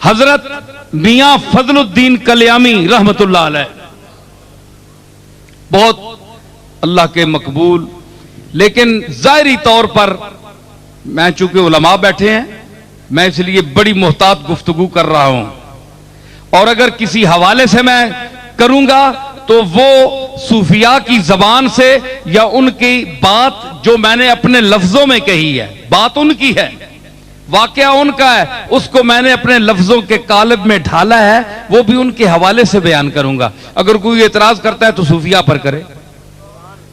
हजरत मियां फजलुद्दीन कल्यामी रहमतुल्लाह अलैह बहुत अल्लाह के मकबूल, लेकिन जाहिरी तौर पर मैं चूंकि उलमा बैठे हैं, मैं इसलिए बड़ी मोहतात गुफ्तगू कर रहा हूं, और अगर किसी हवाले से मैं करूंगा तो वो सूफिया की जबान से या उनकी बात जो मैंने अपने लफ्जों में कही है, बात उनकी है, वाकया उनका है, उसको मैंने अपने लफ्जों के कालिब में ढाला है, वो भी उनके हवाले से बयान करूंगा। अगर कोई एतराज करता है तो सूफिया पर करे,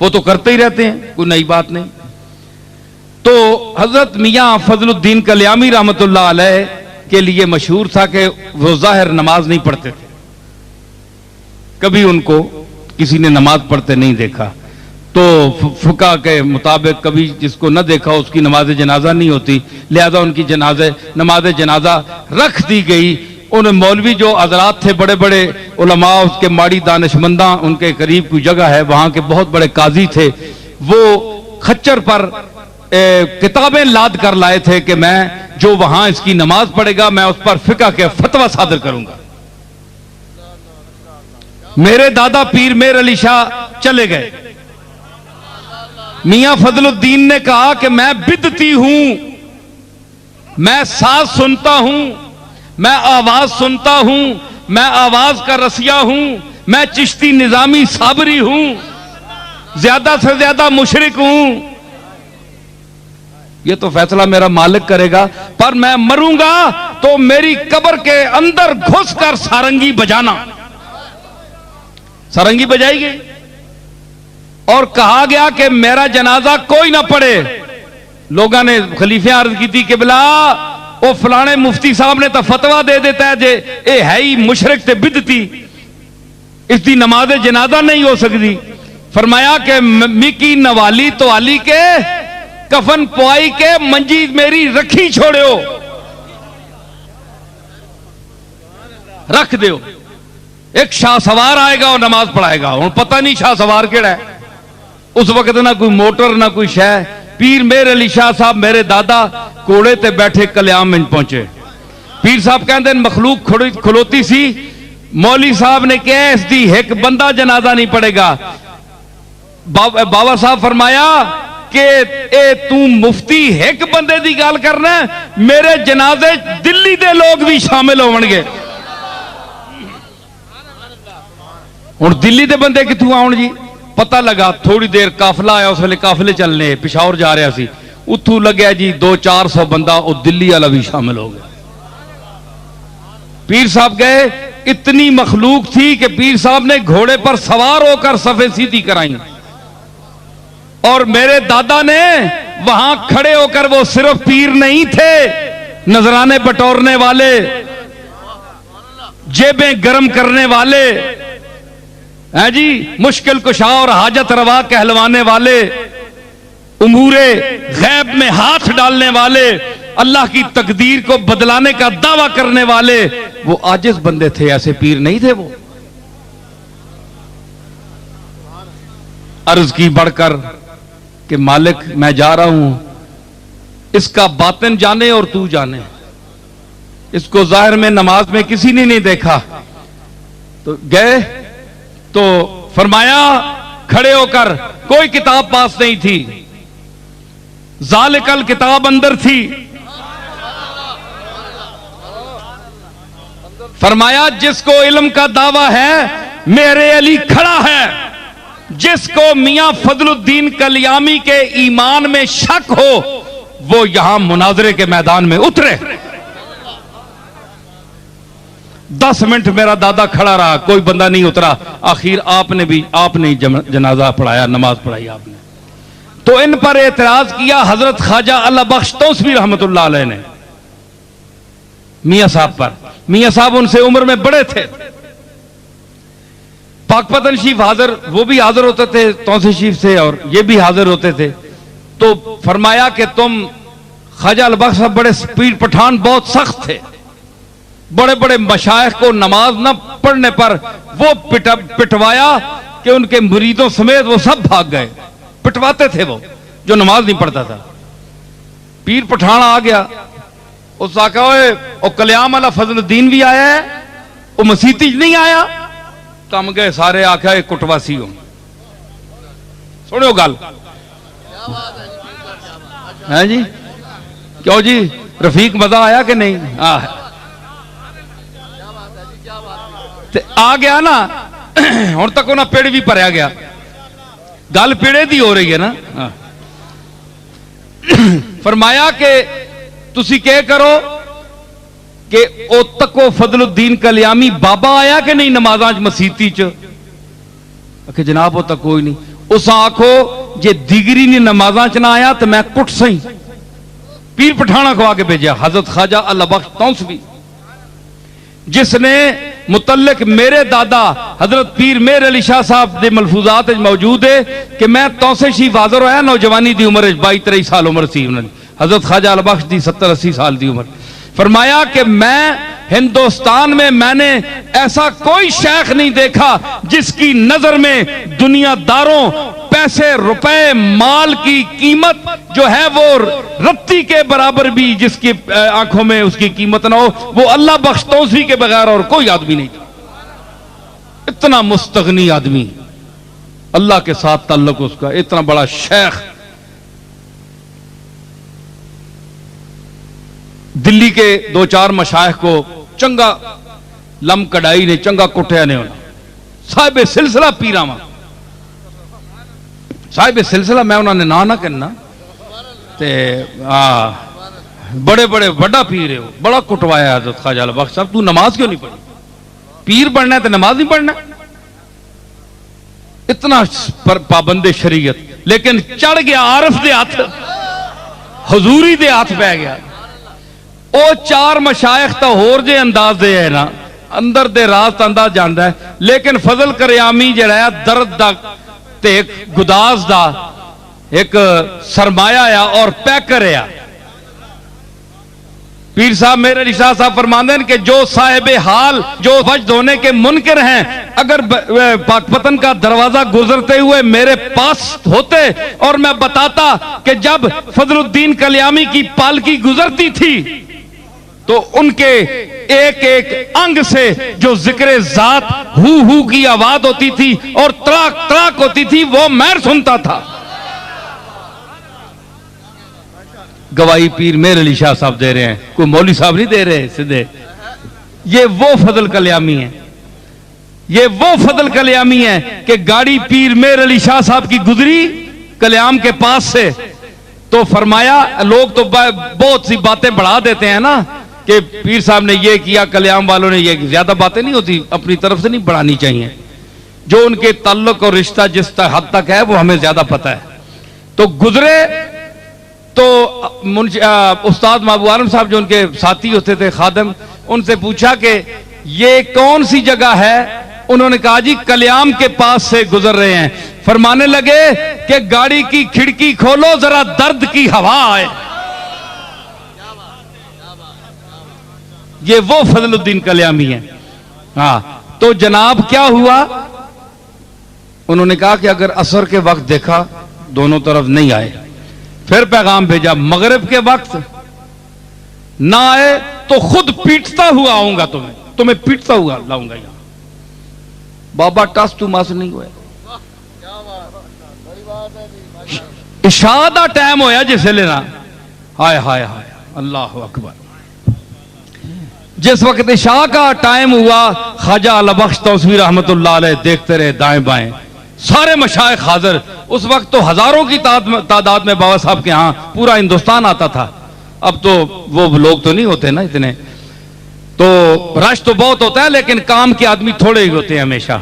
वो तो करते ही रहते हैं, कोई नई बात नहीं। तो हजरत मियां फजलुद्दीन कल्यामी रहमतुल्लाह अलैह के लिए मशहूर था कि वो जाहिर नमाज नहीं पढ़ते थे, कभी उनको किसी ने नमाज पढ़ते नहीं देखा। तो फुका के मुताबिक कभी जिसको न देखा उसकी नमाज जनाजा नहीं होती, लिहाजा उनकी नमाज जनाजा रख दी गई। उन मौलवी जो हजरात थे, बड़े बड़े उलमा, उसके माड़ी दानिशमंदा, उनके करीब कोई जगह है, वहां के बहुत बड़े काजी थे, वो खच्चर पर किताबें लाद कर लाए थे कि मैं जो वहां इसकी नमाज पढ़ेगा मैं उस पर फिका के फतवा सादर करूंगा। मेरे दादा पीर मेर अली शाह चले गए। मियां फजलुद्दीन ने कहा कि मैं बिदती हूं, मैं साज सुनता हूं, मैं आवाज सुनता हूं, मैं आवाज का रसिया हूं, मैं चिश्ती निजामी साबरी हूं, ज्यादा से ज्यादा मुशरिक हूं। ये तो फैसला मेरा मालिक करेगा, पर मैं मरूंगा तो मेरी कब्र के अंदर घुसकर सारंगी बजाना। सारंगी बजाई गई और कहा गया कि मेरा जनाजा कोई ना पढ़े। लोगों ने खलीफे अर्ज की थी कि बिला वो फलाने मुफ्ती साहब ने तो फतवा दे देता है जे ये है ही मुशरिक ते बिदती, इसकी नमाज जनाजा नहीं हो सकती। फरमाया कि मिकी नवाली तो आली के कफन पुआई के मंजी मेरी रखी छोड़ो, रख दो। एक शाह सवार आएगा और नमाज पढ़ाएगा। और पता नहीं शाह सवार केड़ा है उस वक्त, ना कोई मोटर ना कोई शह। पीर मेर अली शाह साहब मेरे दादा घोड़े ते बैठे कल्याम में पहुंचे। पीर साहब कहते मखलूक खलोती सी, मौली साहब ने कहा इसकी एक बंदा जनाजा नहीं पड़ेगा। बाबा साहब फरमाया कि ए तू मुफ्ती एक बंदे की गल करना, मेरे जनाजे दिल्ली दे लोग भी शामिल होणगे। हुण दिल्ली दे बंदे कित्थों आउण जी? पता लगा थोड़ी देर काफिला आया, उस वेले काफिले चलने पिशावर जा रहा सी, उत्थों लग्या जी 200-400 बंदा, वो दिल्ली वाला भी शामिल हो गया। पीर साहब गए, इतनी मखलूक थी कि पीर साहब ने घोड़े पर सवार होकर सफे सीधी कराई, और मेरे दादा ने वहां खड़े होकर, वो सिर्फ पीर नहीं थे, नजराने बटोरने वाले, जेबें गर्म करने वाले हैं जी, मुश्किल कुशा और हाजत रवा कहलवाने वाले, उमूरे गैब में हाथ डालने वाले, अल्लाह की तकदीर को बदलाने का दावा करने वाले, वो आजिज बंदे थे, ऐसे पीर नहीं थे वो। अर्ज की बढ़कर कि मालिक मैं जा रहा हूं, इसका बातिन जाने और तू जाने, इसको जाहिर में नमाज में किसी ने नहीं देखा। तो गए तो फरमाया खड़े होकर, कोई किताब पास नहीं थी, जालिकल किताब अंदर थी। फरमाया जिसको इल्म का दावा है मेरे अली खड़ा है, जिसको मियां फजलुद्दीन कल्यामी के ईमान में शक हो वो यहां मुनाजरे के मैदान में उतरे। 10 मिनट मेरा दादा खड़ा रहा, कोई बंदा नहीं उतरा। आखिर आपने जनाजा पढ़ाया, नमाज पढ़ाई आपने। तो इन पर एतराज किया हजरत ख्वाजा अल्लाह बख्श तौसवी रहमतुल्लाह अलैह ने मियां साहब पर। मियां साहब उनसे उम्र में बड़े थे। पाकपतन शरीफ हाजिर, वो भी हाजिर होते थे तौसी शरीफ से, और ये भी हाजिर होते थे। तो फरमाया कि तुम ख्वाजा अल्लाह बख्श साहब बड़े पीर पठान बहुत सख्त थे, बड़े बड़े मशाइख को नमाज न पढ़ने पर वो पिटवाया कि उनके मुरीदों समेत वो सब भाग गए। पिटवाते थे वो जो नमाज नहीं पढ़ता था। पीर पठान आ गया, उस आखा ओ कल्याम वाला फजलुद्दीन भी आया है, वो मसीती नहीं आया। कम गए सारे, आख्या एक कुटवासी हो। सुनो गल है जी, क्यों जी रफीक मजा आया कि नहीं? आ गया ना हुण तक उन्हें पेड़ भी भरया गया, गल पेड़े दी हो रही है ना। फरमाया कि तुसी क्या करो कि ओ तको फजलुद्दीन कल्यामी बाबा आया कि नहीं नमाजा मसीती च? आखे जनाब वो तक कोई नहीं। उस आखो जे दिगरी ने नमाजा च ना आया तो मैं कुट सही। पीर पठाना खवा के भेजा हजरत ख्वाजा अल बख्श तौसवी, जिसने मुतल्लिक मेरे दादा हजरत पीर मेर अली शाह साहब के मलफूजात मौजूद है कि मैं तौसे शी वाजर होया नौजवानी की उम्र 22-23 साल उम्र सी उन्होंने। हजरत ख्वाजा अल बख्श की 70-80 साल की उम्र। फरमाया कि मैं हिंदुस्तान में मैंने ऐसा कोई शेख नहीं देखा जिसकी नजर में दुनियादारों पैसे रुपए माल की कीमत जो है वो रत्ती के बराबर भी जिसकी आंखों में उसकी कीमत ना हो, वो अल्लाह बख्श तौसी के बगैर और कोई आदमी नहीं था। इतना मुस्तगनी आदमी, अल्लाह के साथ ताल्लुक उसका, इतना बड़ा शेख। दिल्ली के 2-4 मशाइख को चंगा लम कढ़ाई ने चंगा कुटिया ने साहिब सिलसिला पीरावा, साहिब सिलसिला मैं उन्होंने ना ना कहना ते बड़े बड़े बड़ा पीर है, बड़ा कुटवाया हजरत ख्वाजा अल बख्श साहब। तू नमाज क्यों नहीं पढ़ी? पीर बनना है तो नमाज नहीं पढ़ना? इतना पर पाबंदे शरीयत, लेकिन चढ़ गया आरफ दे हाथ, हजूरी दे हाथ पै गया। ਉਹ 4 मशाइख तो होर जे अंदाज दे है ना, अंदर दे राज तो अंदाज जानता है, लेकिन फजल करियामी जड़ा है दर्द दा ते एक गुदास दा एक सरमाया आ और पैकर आ। पीर साहब मेरे अली शाह साहब फरमाते हैं कि जो साहिब हाल जो वजद होने के मुनकर हैं, अगर पाकपतन का दरवाजा गुजरते हुए मेरे पास होते और मैं बताता कि जब फजलुद्दीन कल्यामी की पालकी गुजरती थी तो उनके एक एक अंग से जो जिक्र जात हु की आवाज होती थी और तराक तराक होती थी, वो मैं सुनता था। गवाही पीर मेर अली शाह साहब दे रहे हैं, कोई मौली साहब नहीं दे रहे सीधे। ये वो फजल कल्यामी है, ये वो फजल कल्यामी है कि गाड़ी पीर मेर अली शाह साहब की गुजरी कल्याम के पास से, तो फरमाया लोग तो बहुत सी बातें बढ़ा देते हैं ना कि पीर साहब ने ये किया, कल्याम वालों ने ये, ज्यादा बातें नहीं होती, अपनी तरफ से नहीं बढ़ानी चाहिए। जो उनके ताल्लुक और रिश्ता जिस हद तक है वो हमें ज्यादा पता है। तो गुजरे तो उस्ताद महबूब आलम साहब जो उनके साथी होते थे खादम, उनसे पूछा कि ये कौन सी जगह है? उन्होंने कहा जी कल्याम के पास से गुजर रहे हैं। फरमाने लगे कि गाड़ी की खिड़की खोलो जरा दर्द की हवा आए। ये वो फजलुद्दीन कल्यामी है। हाँ, तो जनाब क्या हुआ? उन्होंने कहा कि अगर असर के वक्त देखा दोनों तरफ नहीं आए, फिर पैगाम भेजा मगरिब के वक्त ना आए तो खुद पीटता हुआ आऊंगा, तुम्हें पीटता हुआ लाऊंगा यहां। बाबा टस तू मस नहीं हुआ। इशा दा टाइम होया जिसले ना, हाय हाय हाय अल्लाह अकबर। जिस वक्त इशा का टाइम हुआ, ख्वाजा अल बख्श तौसवी रहमतुल्लाह अलैह देखते रहे दाएं बाएं, सारे मशाइख हाजिर। उस वक्त तो हजारों की तादाद में बाबा साहब के यहां पूरा हिंदुस्तान आता था। अब तो वो लोग तो नहीं होते ना इतने, तो रश तो बहुत होता है, लेकिन काम के आदमी थोड़े ही होते हैं हमेशा।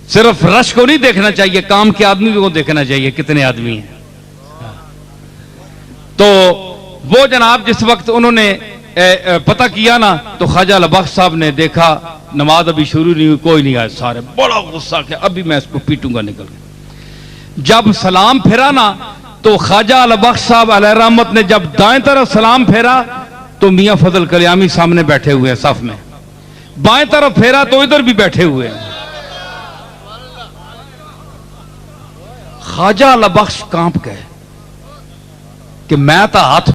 सिर्फ रश को नहीं देखना चाहिए, काम के आदमी को देखना चाहिए कितने आदमी हैं। तो वो जनाब जिस वक्त उन्होंने पता किया ना, तो ख्वाजा अल बख्श साहब ने देखा नमाज अभी शुरू नहीं हुई, कोई नहीं आया, सारे बड़ा गुस्सा किया, अभी मैं इसको पीटूंगा निकल के। जब सलाम फेरा ना, तो ख्वाजा अल बख्श साहब अलैहि रहमत ने जब दाएं तरफ सलाम फेरा तो मियां फजल कल्यामी सामने बैठे हुए हैं सफ में, बाएं तरफ फेरा तो इधर भी बैठे हुए हैं। ख्वाजा अल बख्श कांप गए कि मैं तो हाथ